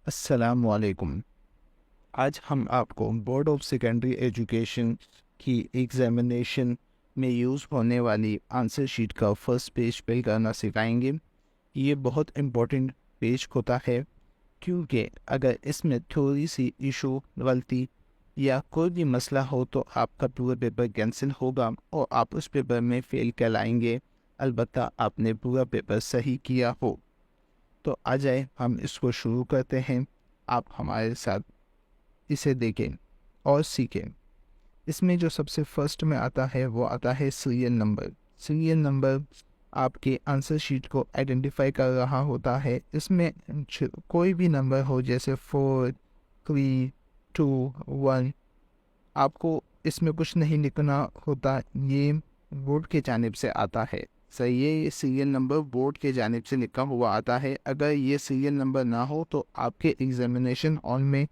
अस्सलामुअलैकुम। आज हम आपको बोर्ड ऑफ सेकेंडरी एजुकेशन की एग्ज़ामिनेशन में यूज़ होने वाली आंसर शीट का फर्स्ट पेज फिल करना सिखाएंगे। ये बहुत इम्पोर्टेंट पेज होता है क्योंकि अगर इसमें थोड़ी सी इशू गलती या कोई भी मसला हो तो आपका पूरा पेपर कैंसिल होगा और आप उस पेपर में फ़ेल कहलाएंगे, अलबत्ता आपने पूरा पेपर सही किया हो। तो आ जाए हम इसको शुरू करते हैं। आप हमारे साथ इसे देखें और सीखें। इसमें जो सबसे फर्स्ट में आता है वो आता है सीरियल नंबर। सीरियल नंबर आपके आंसर शीट को आइडेंटिफाई कर रहा होता है। इसमें कोई भी नंबर हो जैसे 4, 3, 2, 1, आपको इसमें कुछ नहीं लिखना होता। ये बोर्ड के जानिब से आता है। सही है, ये सीरियल नंबर बोर्ड के जानिब से लिखा हुआ आता है। अगर ये सीरियल नंबर ना हो तो आपके एग्जामिनेशन हॉल में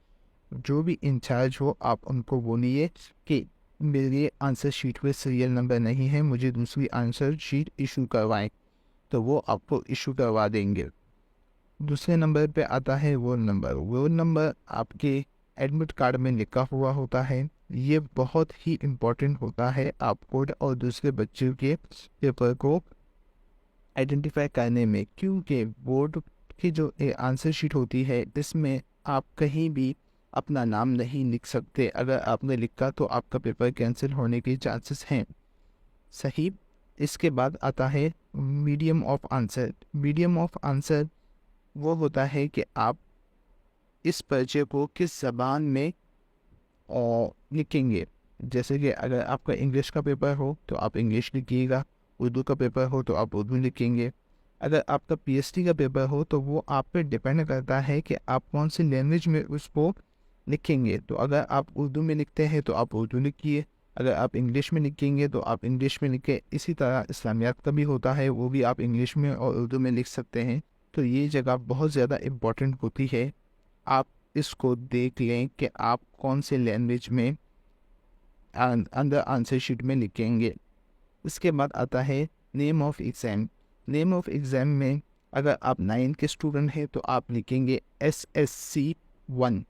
जो भी इंचार्ज हो आप उनको बोलिए कि मेरे आंसर शीट पे सीरियल नंबर नहीं है, मुझे दूसरी आंसर शीट इशू करवाएं, तो वो आपको इशू करवा देंगे। दूसरे नंबर पे आता है वो नंबर आपके एडमिट कार्ड में लिखा हुआ होता है। ये बहुत ही इम्पोर्टेंट होता है आपको और दूसरे बच्चों के पेपर को आइडेंटिफाई करने में, क्योंकि बोर्ड की जो आंसर शीट होती है इसमें आप कहीं भी अपना नाम नहीं लिख सकते। अगर आपने लिखा तो आपका पेपर कैंसिल होने के चांसेस हैं। सही। इसके बाद आता है medium of answer. Medium of answer वो होता है कि आप इस पर्चे को किस ज़बान में लिखेंगे। जैसे कि अगर आपका इंग्लिश का पेपर हो तो आप इंग्लिश लिखिएगा, उर्दू का पेपर हो तो आप उर्दू लिखेंगे। अगर आपका पीएचडी का पेपर हो तो वो आप पे डिपेंड करता है कि आप कौन सी लैंग्वेज में उसको लिखेंगे। तो अगर आप उर्दू में लिखते हैं तो आप उर्दू लिखिए, अगर आप इंग्लिश में लिखेंगे तो आप इंग्लिश में लिखें। इसी तरह इस्लामियात का भी होता है, वो भी आप इंग्लिश में और उर्दू में लिख सकते हैं। तो ये जगह बहुत ज़्यादा इम्पोर्टेंट होती है। आप इसको देख लें कि आप कौन से लैंग्वेज में अंदर आंसर शीट में लिखेंगे। इसके बाद आता है name of exam. Name of exam में अगर आप 9 के स्टूडेंट हैं तो आप लिखेंगे SSC 1,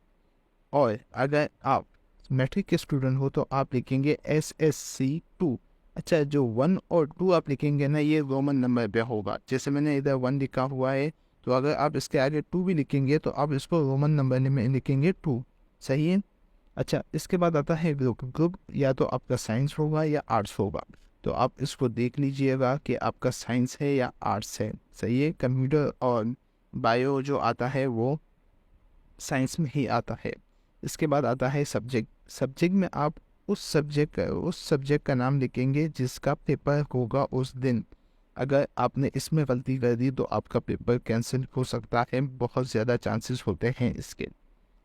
और अगर आप मैट्रिक के स्टूडेंट हो तो आप लिखेंगे SSC 2। अच्छा, जो 1 और 2 आप लिखेंगे ना, ये रोमन नंबर पे होगा। जैसे मैंने इधर 1 लिखा हुआ है, तो अगर आप इसके आगे 2 भी लिखेंगे तो आप इसको रोमन नंबर में लिखेंगे 2। सही है। अच्छा, इसके बाद आता है ग्रुप। ग्रुप या तो आपका साइंस होगा या आर्ट्स होगा, तो आप इसको देख लीजिएगा कि आपका साइंस है या आर्ट्स है। सही है। कंप्यूटर और बायो जो आता है वो साइंस में ही आता है। इसके बाद आता है सब्जेक्ट। सब्जेक्ट में आप उस सब्जेक्ट का नाम लिखेंगे जिसका पेपर होगा उस दिन। अगर आपने इसमें गलती कर दी तो आपका पेपर कैंसिल हो सकता है, बहुत ज़्यादा चांसेस होते हैं इसके।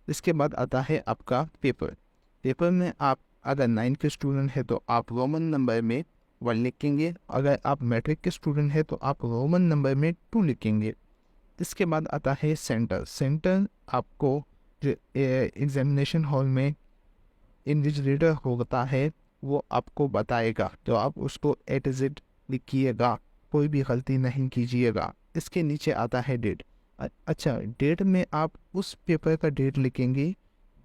इसके बाद आता है आपका पेपर। पेपर में आप अगर 9 के स्टूडेंट है तो आप रोमन नंबर में 1 लिखेंगे, अगर आप मैट्रिक के स्टूडेंट है तो आप रोमन नंबर में 2 लिखेंगे। इसके बाद आता है सेंटर। सेंटर आपको जो एग्जामिनेशन हॉल में इन्विजिलेटर होता है वो आपको बताएगा, तो आप उसको A to Z लिखिएगा, कोई भी गलती नहीं कीजिएगा। इसके नीचे आता है डेट। अच्छा, डेट में आप उस पेपर का डेट लिखेंगे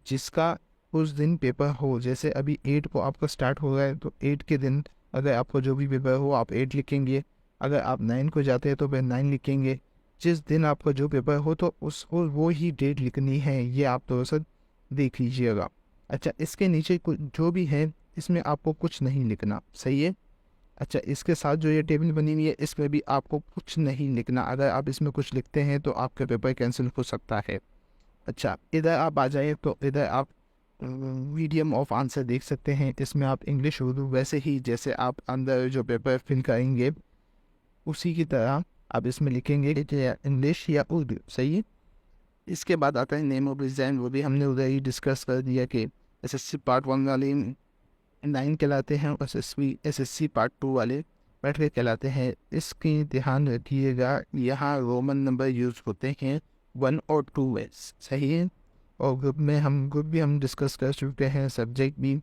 जिसका उस दिन पेपर हो। जैसे अभी 8 को आपका स्टार्ट हो रहा है तो 8 के दिन अगर आपको जो भी पेपर हो आप 8 लिखेंगे। अगर आप 9 को जाते हैं तो फिर 9 लिखेंगे। जिस दिन आपका जो पेपर हो तो उसको वो ही डेट लिखनी है, ये आप थोड़ा सा देख लीजिएगा। अच्छा, इसके नीचे कुछ जो भी है इसमें आपको कुछ नहीं लिखना। सही है। अच्छा, इसके साथ जो ये टेबल बनी हुई है इसमें भी आपको कुछ नहीं लिखना। अगर आप इसमें कुछ लिखते हैं तो आपका पेपर कैंसिल हो सकता है। अच्छा, इधर आप आ जाए तो इधर आप मीडियम ऑफ आंसर देख सकते हैं। इसमें आप इंग्लिश उर्दू वैसे ही जैसे आप अंदर जो पेपर फिल करेंगे उसी की तरह आप इसमें लिखेंगे कि या इंग्लिश या उर्दू। सही है। इसके बाद आता है नेम ऑफ एग्जाम। वो भी हमने उधर ही डिस्कस कर दिया कि SSC पार्ट 1 वाले 9 कहलाते हैं, और SSC पार्ट 2 वाले मैट्रिक कहलाते हैं। इसकी ध्यान रखिएगा, यहाँ रोमन नंबर यूज़ होते हैं 1 और 2 में। सही है। और ग्रुप भी हम डिस्कस कर चुके हैं, सब्जेक्ट भी,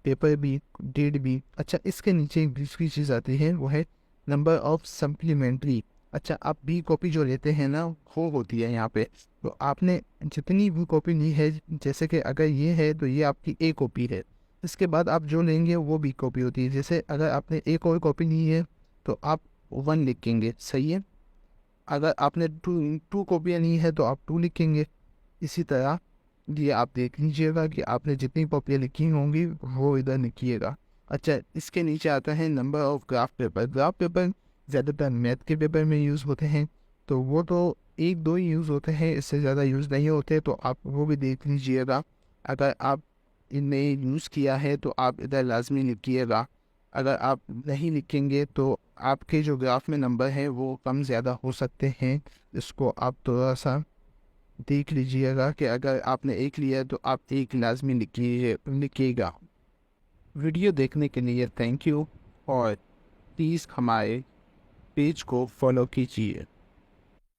पेपर भी, डेट भी। अच्छा, इसके नीचे एक दूसरी चीज़ आती है, वो है नंबर ऑफ सप्लीमेंट्री। अच्छा, आप बी कॉपी जो लेते हैं ना, वो होती है यहाँ पे। तो आपने जितनी भी कॉपी ली है, जैसे कि अगर ये है तो ये आपकी ए कॉपी है। इसके बाद आप जो लेंगे वो बी कॉपी होती है। जैसे अगर आपने एक और कॉपी ली है तो आप 1 लिखेंगे, सही है। अगर आपने टू कॉपियाँ ली है तो आप 2 लिखेंगे। इसी तरह ये आप देख लीजिएगा कि आपने जितनी कॉपियाँ लिखी होंगी वो इधर लिखिएगा। अच्छा, इसके नीचे आता है number of graph paper. Graph paper ज़्यादातर मैथ के पेपर में यूज़ होते हैं, तो वो तो एक दो ही यूज़ होते हैं, इससे ज़्यादा यूज़ नहीं होते, तो आप वो भी देख लीजिएगा। अगर आप इनमें यूज़ किया है तो आप इधर लाजमी लिखिएगा। अगर आप नहीं लिखेंगे तो आपके जो ग्राफ में नंबर हैं वो कम ज़्यादा हो सकते हैं। इसको आप थोड़ा सा देख लीजिएगा कि अगर आपने एक लिया तो आप एक लाजमी लिखिएगा। वीडियो देखने के लिए थैंक यू, और प्लीज़ हमारे पेज को फॉलो कीजिए।